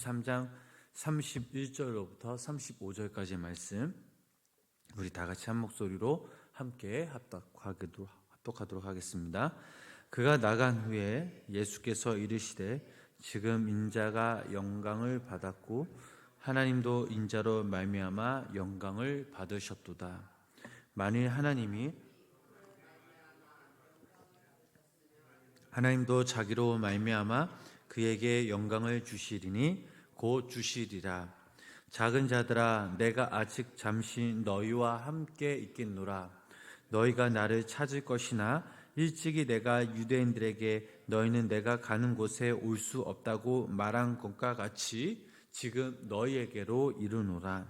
13장 31절로부터 35절까지의 말씀, 우리 다 같이 한 목소리로 함께 합독하도록 하겠습니다. 그가 나간 후에 예수께서 이르시되 지금 인자가 영광을 받았고 하나님도 인자로 말미암아 영광을 받으셨도다. 만일 하나님도 자기로 말미암아 그에게 영광을 주시리니 곧 주시리라. 작은 자들아, 내가 아직 잠시 너희와 함께 있겠노라. 너희가 나를 찾을 것이나 일찍이 내가 유대인들에게 너희는 내가 가는 곳에 올 수 없다고 말한 것과 같이 지금 너희에게로 이르노라.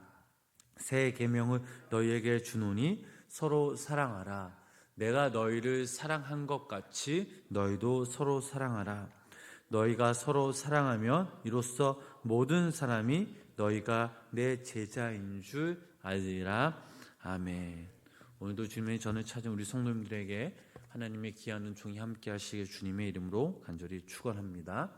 새 계명을 너희에게 주노니 서로 사랑하라. 내가 너희를 사랑한 것 같이 너희도 서로 사랑하라. 너희가 서로 사랑하면 이로써 모든 사람이 너희가 내 제자인 줄 알리라. 아멘. 오늘도 주님의 전을 찾은 우리 성도님들에게 하나님의 귀한 종이 함께 하시길 주님의 이름으로 간절히 축원합니다.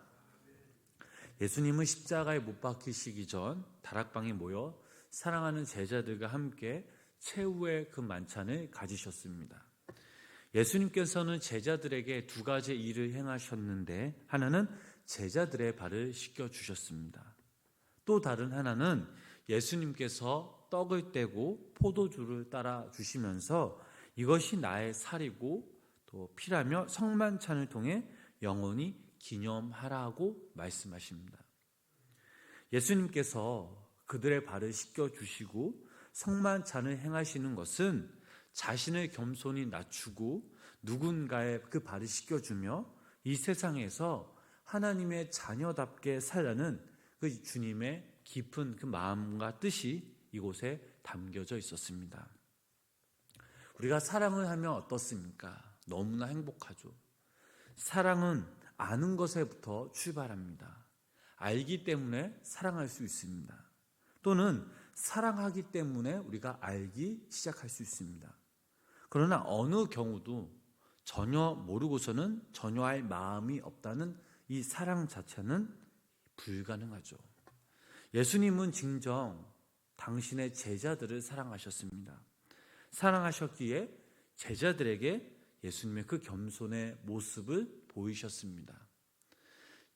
예수님은 십자가에 못 박히시기 전 다락방에 모여 사랑하는 제자들과 함께 최후의 그 만찬을 가지셨습니다. 예수님께서는 제자들에게 두 가지 일을 행하셨는데, 하나는 제자들의 발을 씻겨주셨습니다. 또 다른 하나는 예수님께서 떡을 떼고 포도주를 따라 주시면서 이것이 나의 살이고 또 피라며 성만찬을 통해 영원히 기념하라고 말씀하십니다. 예수님께서 그들의 발을 씻겨주시고 성만찬을 행하시는 것은 자신을 겸손히 낮추고 누군가의 그 발을 씻겨주며 이 세상에서 하나님의 자녀답게 살라는 그 주님의 깊은 그 마음과 뜻이 이곳에 담겨져 있었습니다. 우리가 사랑을 하면 어떻습니까? 너무나 행복하죠. 사랑은 아는 것에부터 출발합니다. 알기 때문에 사랑할 수 있습니다. 또는 사랑하기 때문에 우리가 알기 시작할 수 있습니다. 그러나 어느 경우도 전혀 모르고서는 전혀 할 마음이 없다는 이 사랑 자체는 불가능하죠. 예수님은 진정 당신의 제자들을 사랑하셨습니다. 사랑하셨기에 제자들에게 예수님의 그 겸손의 모습을 보이셨습니다.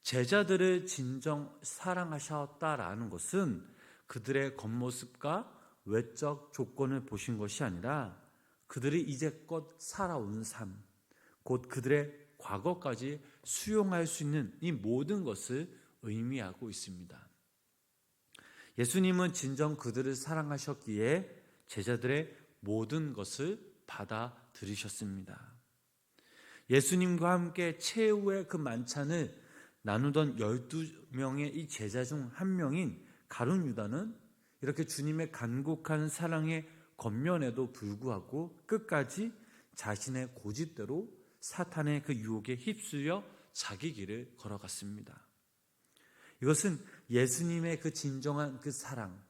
제자들을 진정 사랑하셨다라는 것은 그들의 겉모습과 외적 조건을 보신 것이 아니라 그들이 이제껏 살아온 삶, 곧 그들의 과거까지 수용할 수 있는 이 모든 것을 의미하고 있습니다. 예수님은 진정 그들을 사랑하셨기에 제자들의 모든 것을 받아들이셨습니다. 예수님과 함께 최후의 그 만찬을 나누던 12명의 이 제자 중 한 명인 가룟 유다는 이렇게 주님의 간곡한 사랑의 겉면에도 불구하고 끝까지 자신의 고집대로 사탄의 그 유혹에 휩쓸려 자기 길을 걸어갔습니다. 이것은 예수님의 그 진정한 그 사랑,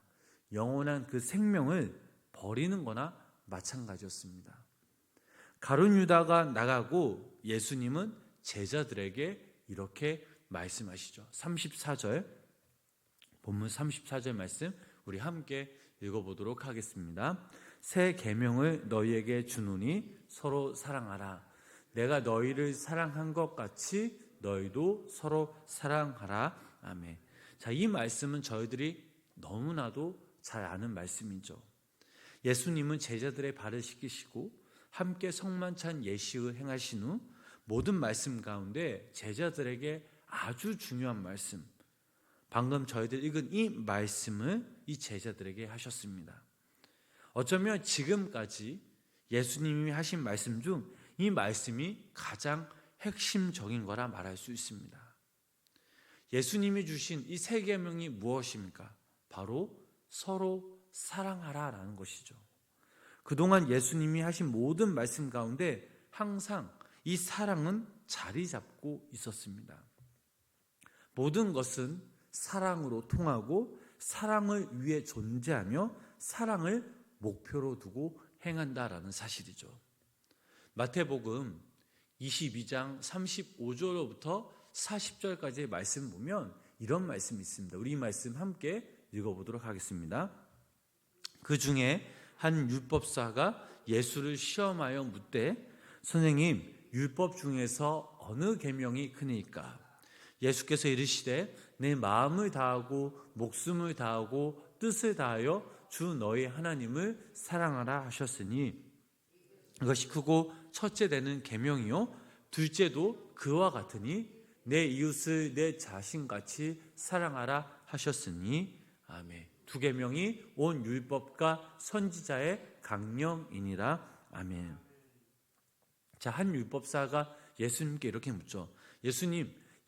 영원한 그 생명을 버리는 거나 마찬가지였습니다. 가룟 유다가 나가고 예수님은 제자들에게 이렇게 말씀하시죠. 34절, 본문 34절 말씀 우리 함께 읽어보도록 하겠습니다. 새 계명을 너희에게 주노니 서로 사랑하라. 내가 너희를 사랑한 것 같이 너희도 서로 사랑하라. 아멘. 자, 이 말씀은 저희들이 너무나도 잘 아는 말씀이죠. 예수님은 제자들의 발을 씻기시고 함께 성만찬 예식을 행하신 후 모든 말씀 가운데 제자들에게 아주 중요한 말씀, 방금 저희들 읽은 이 말씀을 이 제자들에게 하셨습니다. 어쩌면 지금까지 예수님이 하신 말씀 중 이 말씀이 가장 핵심적인 거라 말할 수 있습니다. 예수님이 주신 이 세 계명이 무엇입니까? 바로 서로 사랑하라라는 것이죠. 그동안 예수님이 하신 모든 말씀 가운데 항상 이 사랑은 자리 잡고 있었습니다. 모든 것은 사랑으로 통하고 사랑을 위해 존재하며 사랑을 목표로 두고 행한다라는 사실이죠. 마태복음 22장 35절로부터 40절까지의 말씀 보면 이런 말씀이 있습니다. 우리 이 말씀 함께 읽어보도록 하겠습니다. 그 중에 한 율법사가 예수를 시험하여 묻되 선생님, 율법 중에서 어느 계명이 크니까? 예수께서 이르시되 내 마음을 다하고 목숨을 다하고 뜻을 다하여 주 너희 하나님을 사랑하라 하셨으니 이것이 크고 첫째 되는 계명이요 둘째도 그와 같으니 내 이웃을 내 자신같이 사랑하라 하셨으니 아멘. 두 계명이 온 율법과 선지자의 강령이니라. 아멘. 자, 한 율법사가 예수님께 이렇게 묻죠.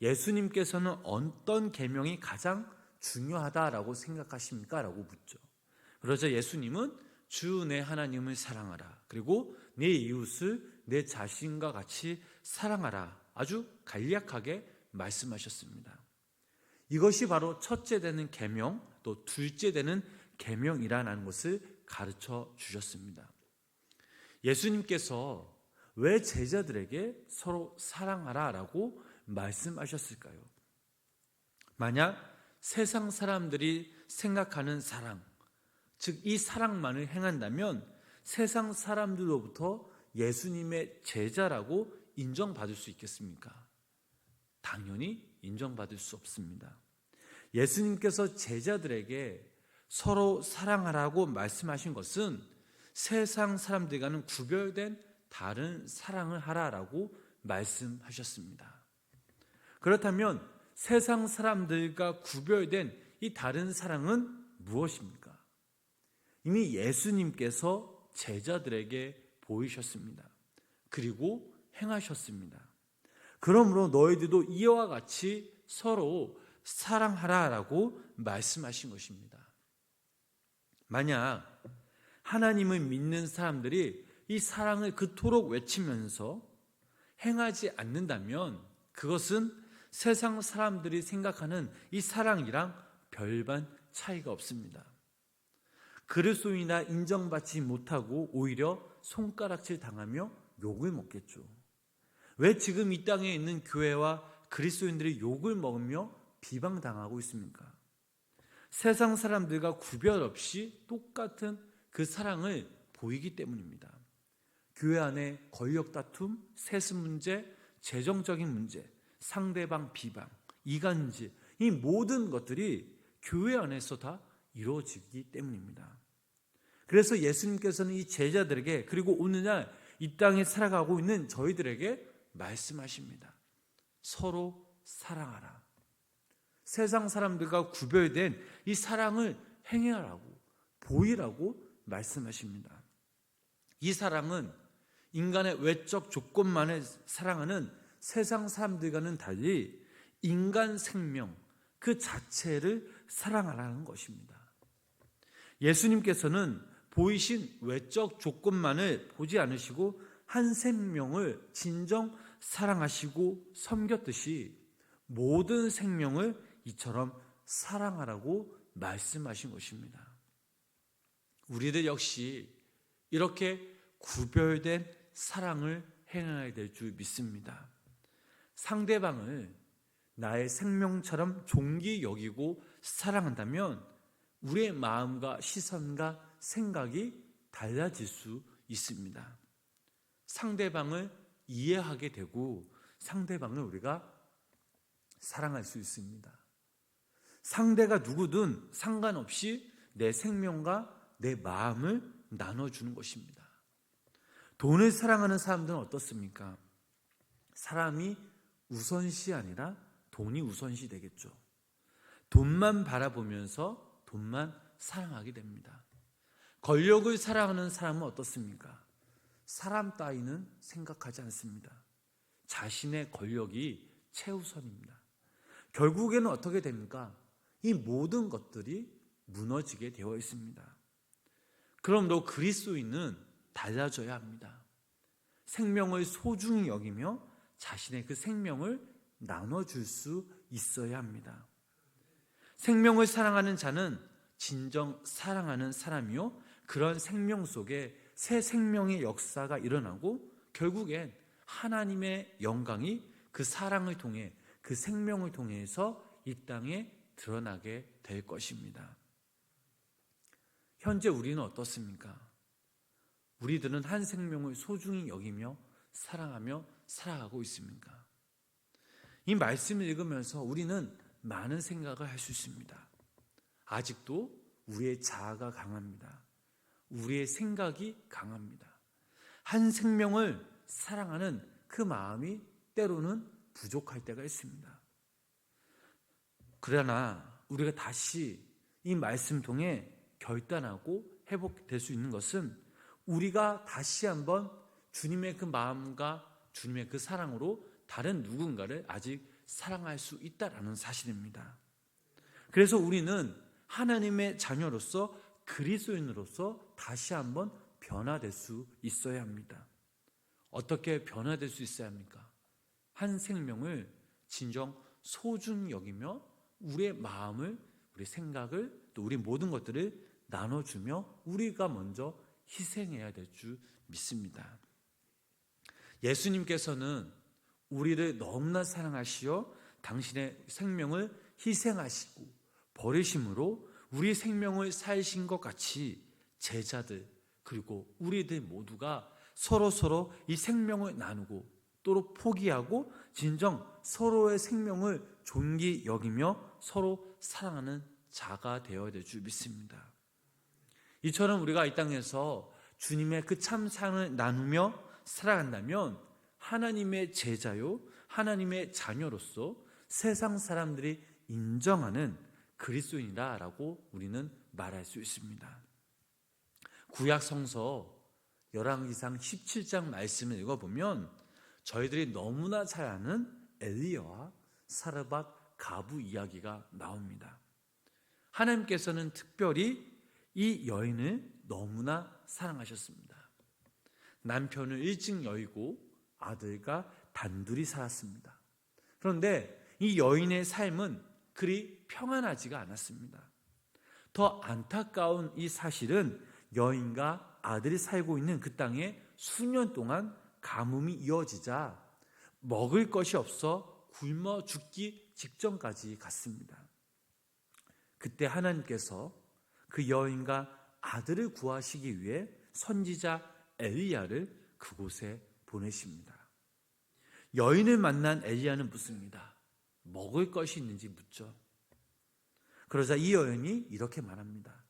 예수님께서는 어떤 계명이 가장 중요하다라고 생각하십니까? 라고 묻죠. 그러자 예수님은 주 내 하나님을 사랑하라. 그리고 내 이웃을 내 자신과 같이 사랑하라. 아주 간략하게 말씀하셨습니다. 이것이 바로 첫째 되는 계명, 또 둘째 되는 계명이라는 것을 가르쳐 주셨습니다. 예수님께서 왜 제자들에게 서로 사랑하라라고 말씀하셨을까요? 만약 세상 사람들이 생각하는 사랑, 즉 이 사랑만을 행한다면 세상 사람들로부터 예수님의 제자라고 인정받을 수 있겠습니까? 당연히 인정받을 수 없습니다. 예수님께서 제자들에게 서로 사랑하라고 말씀하신 것은 세상 사람들과는 구별된 다른 사랑을 하라라고 말씀하셨습니다. 그렇다면 세상 사람들과 구별된 이 다른 사랑은 무엇입니까? 이미 예수님께서 제자들에게 보이셨습니다. 그리고 행하셨습니다. 그러므로 너희들도 이와 같이 서로 사랑하라라고 말씀하신 것입니다. 만약 하나님을 믿는 사람들이 이 사랑을 그토록 외치면서 행하지 않는다면 그것은 세상 사람들이 생각하는 이 사랑이랑 별반 차이가 없습니다. 그리스도인이나 인정받지 못하고 오히려 손가락질 당하며 욕을 먹겠죠. 왜 지금 이 땅에 있는 교회와 그리스도인들이 욕을 먹으며 비방당하고 있습니까? 세상 사람들과 구별 없이 똑같은 그 사랑을 보이기 때문입니다. 교회 안에 권력 다툼, 세습 문제, 재정적인 문제, 상대방 비방, 이간질, 이 모든 것들이 교회 안에서 다 이루어지기 때문입니다. 그래서 예수님께서는 이 제자들에게 그리고 오늘날 이 땅에 살아가고 있는 저희들에게 말씀하십니다. 서로 사랑하라. 세상 사람들과 구별된 이 사랑을 행하라고, 보이라고 말씀하십니다. 이 사랑은 인간의 외적 조건만을 사랑하는 세상 사람들과는 달리 인간 생명 그 자체를 사랑하라는 것입니다. 예수님께서는 보이신 외적 조건만을 보지 않으시고 한 생명을 진정 사랑하시고 섬겼듯이 모든 생명을 이처럼 사랑하라고 말씀하신 것입니다. 우리들 역시 이렇게 구별된 사랑을 행해야 될 줄 믿습니다. 상대방을 나의 생명처럼 존귀 여기고 사랑한다면 우리의 마음과 시선과 생각이 달라질 수 있습니다. 상대방을 이해하게 되고 상대방을 우리가 사랑할 수 있습니다. 상대가 누구든 상관없이 내 생명과 내 마음을 나눠주는 것입니다. 돈을 사랑하는 사람들은 어떻습니까? 사람이 우선시 아니라 돈이 우선시 되겠죠. 돈만 바라보면서 돈만 사랑하게 됩니다. 권력을 사랑하는 사람은 어떻습니까? 사람 따위는 생각하지 않습니다. 자신의 권력이 최우선입니다. 결국에는 어떻게 됩니까? 이 모든 것들이 무너지게 되어 있습니다. 그러므로 그리스도인은 달라져야 합니다. 생명을 소중히 여기며 자신의 그 생명을 나눠줄 수 있어야 합니다. 생명을 사랑하는 자는 진정 사랑하는 사람이요, 그런 생명 속에 새 생명의 역사가 일어나고 결국엔 하나님의 영광이 그 사랑을 통해 그 생명을 통해서 이 땅에 드러나게 될 것입니다. 현재 우리는 어떻습니까? 우리들은 한 생명을 소중히 여기며 사랑하며 살아가고 있습니까? 이 말씀을 읽으면서 우리는 많은 생각을 할 수 있습니다. 아직도 우리의 자아가 강합니다. 우리의 생각이 강합니다. 한 생명을 사랑하는 그 마음이 때로는 부족할 때가 있습니다. 그러나 우리가 다시 이 말씀 통해 결단하고 회복될 수 있는 것은 우리가 다시 한번 주님의 그 마음과 주님의 그 사랑으로 다른 누군가를 아직 사랑할 수 있다라는 사실입니다. 그래서 우리는 하나님의 자녀로서 그리스도인으로서 다시 한번 변화될 수 있어야 합니다. 어떻게 변화될 수 있어야 합니까? 한 생명을 진정 소중히 여기며 우리의 마음을, 우리 생각을, 또 우리 모든 것들을 나눠주며 우리가 먼저 희생해야 될 줄 믿습니다. 예수님께서는 우리를 너무나 사랑하시어 당신의 생명을 희생하시고 버리심으로 우리 생명을 살신 것 같이 제자들 그리고 우리들 모두가 서로 이 생명을 나누고 또 포기하고 진정 서로의 생명을 존귀 여기며 서로 사랑하는 자가 되어야 될 줄 믿습니다. 이처럼 우리가 이 땅에서 주님의 그 참 사랑을 나누며 살아간다면 하나님의 제자요 하나님의 자녀로서 세상 사람들이 인정하는 그리스도인이라고 우리는 말할 수 있습니다. 구약 성서 열왕기상 17장 말씀을 읽어보면 저희들이 너무나 잘 아는 엘리야와 사르밧 가부 이야기가 나옵니다. 하나님께서는 특별히 이 여인을 너무나 사랑하셨습니다. 남편을 일찍 여의고 아들과 단둘이 살았습니다. 그런데 이 여인의 삶은 그리 평안하지가 않았습니다. 더 안타까운 이 사실은 여인과 아들이 살고 있는 그 땅에 수년 동안 가뭄이 이어지자 먹을 것이 없어 굶어 죽기 직전까지 갔습니다. 그때 하나님께서 그 여인과 아들을 구하시기 위해 선지자 엘리야를 그곳에 보내십니다. 여인을 만난 엘리야는 묻습니다. 먹을 것이 있는지 묻죠. 그러자 이 여인이 이렇게 말합니다.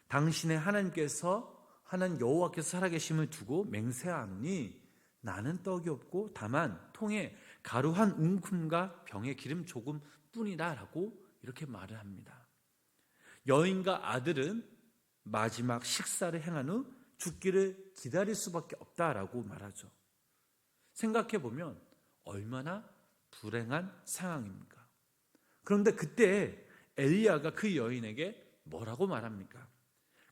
당신의 하나님 여호와께서 살아계심을 두고 맹세하노니 나는 떡이 없고 다만 통에 가루 한 웅큼과 병에 기름 조금 뿐이다 라고 이렇게 말을 합니다. 여인과 아들은 마지막 식사를 행한 후 죽기를 기다릴 수밖에 없다라고 말하죠. 생각해보면 얼마나 불행한 상황입니까? 그런데 그때 엘리야가 그 여인에게 뭐라고 말합니까?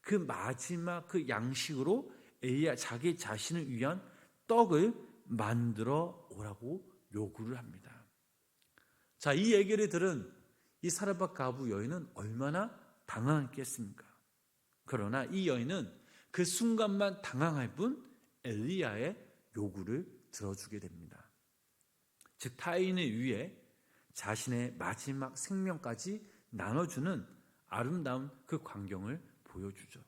그 마지막 그 양식으로 엘리야 자기 자신을 위한 떡을 만들어 오라고 요구를 합니다. 자, 이 얘기를 들은 이 사르밧 가부 여인은 얼마나 당황했겠습니까? 그러나 이 여인은 그 순간만 당황할 뿐 엘리야의 요구를 들어주게 됩니다. 즉 타인을 위해 자신의 마지막 생명까지 나눠주는 아름다운 그 광경을 보여주죠.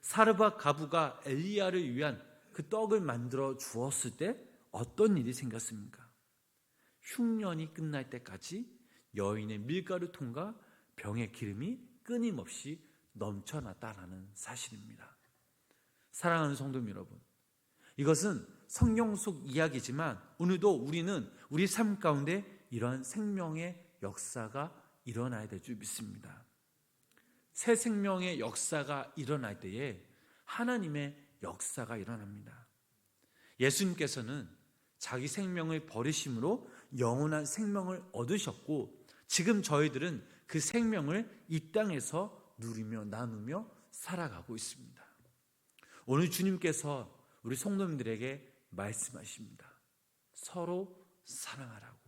사르밧 가부가 엘리야를 위한 그 떡을 만들어 주었을 때 어떤 일이 생겼습니까? 흉년이 끝날 때까지 여인의 밀가루통과 병의 기름이 끊임없이 넘쳐났다라는 사실입니다. 사랑하는 성도 여러분, 이것은 성경 속 이야기지만 오늘도 우리는 우리 삶 가운데 이러한 생명의 역사가 일어나야 될 줄 믿습니다. 새 생명의 역사가 일어날 때에 하나님의 역사가 일어납니다. 예수님께서는 자기 생명을 버리심으로 영원한 생명을 얻으셨고 지금 저희들은 그 생명을 이 땅에서 누리며 나누며 살아가고 있습니다. 오늘 주님께서 우리 성도님들에게 말씀하십니다. 서로 사랑하라고.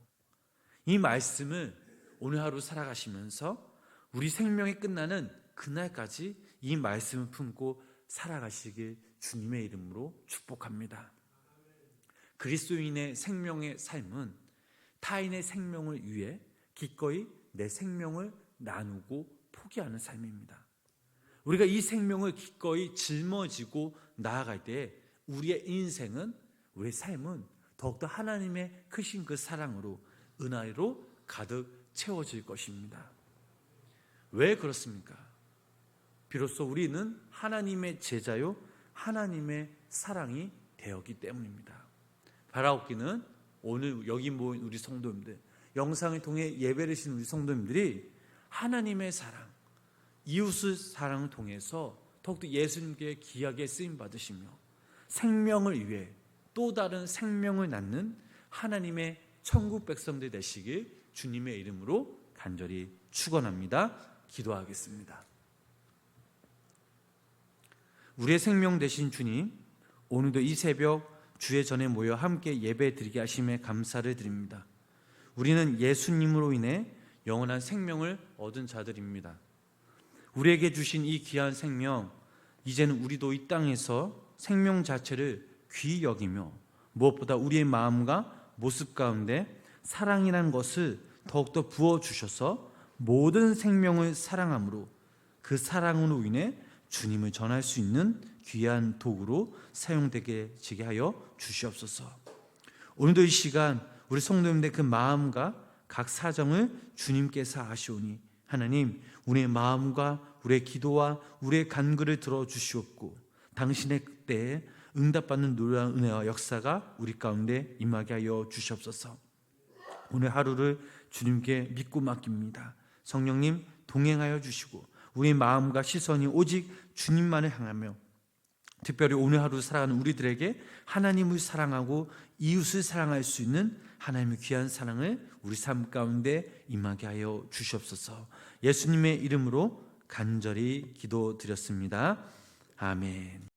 이 말씀을 오늘 하루 살아가시면서 우리 생명이 끝나는 그날까지 이 말씀을 품고 살아가시길 주님의 이름으로 축복합니다. 그리스도인의 생명의 삶은 타인의 생명을 위해 기꺼이 내 생명을 나누고 포기하는 삶입니다. 우리가 이 생명을 기꺼이 짊어지고 나아갈 때 우리의 인생은, 우리의 삶은 더욱더 하나님의 크신 그 사랑으로, 은혜로 가득 채워질 것입니다. 왜 그렇습니까? 비로소 우리는 하나님의 제자요 하나님의 사랑이 되었기 때문입니다. 바라옵기는 오늘 여기 모인 우리 성도님들, 영상을 통해 예배를 드리는 우리 성도님들이 하나님의 사랑, 이웃의 사랑을 통해서 더욱더 예수님께 귀하게 쓰임 받으시며 생명을 위해 또 다른 생명을 낳는 하나님의 천국 백성들 되시길 주님의 이름으로 간절히 축원합니다. 기도하겠습니다. 우리의 생명 되신 주님, 오늘도 이 새벽 주의 전에 모여 함께 예배 드리게 하심에 감사를 드립니다. 우리는 예수님으로 인해 영원한 생명을 얻은 자들입니다. 우리에게 주신 이 귀한 생명, 이제는 우리도 이 땅에서 생명 자체를 귀히 여기며 무엇보다 우리의 마음과 모습 가운데 사랑이라는 것을 더욱더 부어주셔서 모든 생명을 사랑함으로 그 사랑으로 인해 주님을 전할 수 있는 귀한 도구로 사용되게 하여 주시옵소서. 오늘도 이 시간 우리 성도님들의 그 마음과 각 사정을 주님께서 아시오니 하나님, 우리의 마음과 우리의 기도와 우리의 간구를 들어주시옵고 당신의 때에 응답받는 놀라운 은혜와 역사가 우리 가운데 임하게 하여 주시옵소서. 오늘 하루를 주님께 믿고 맡깁니다. 성령님 동행하여 주시고 우리 마음과 시선이 오직 주님만을 향하며 특별히 오늘 하루 살아가는 우리들에게 하나님을 사랑하고 이웃을 사랑할 수 있는 하나님의 귀한 사랑을 우리 삶 가운데 임하게 하여 주시옵소서. 예수님의 이름으로 간절히 기도드렸습니다. 아멘.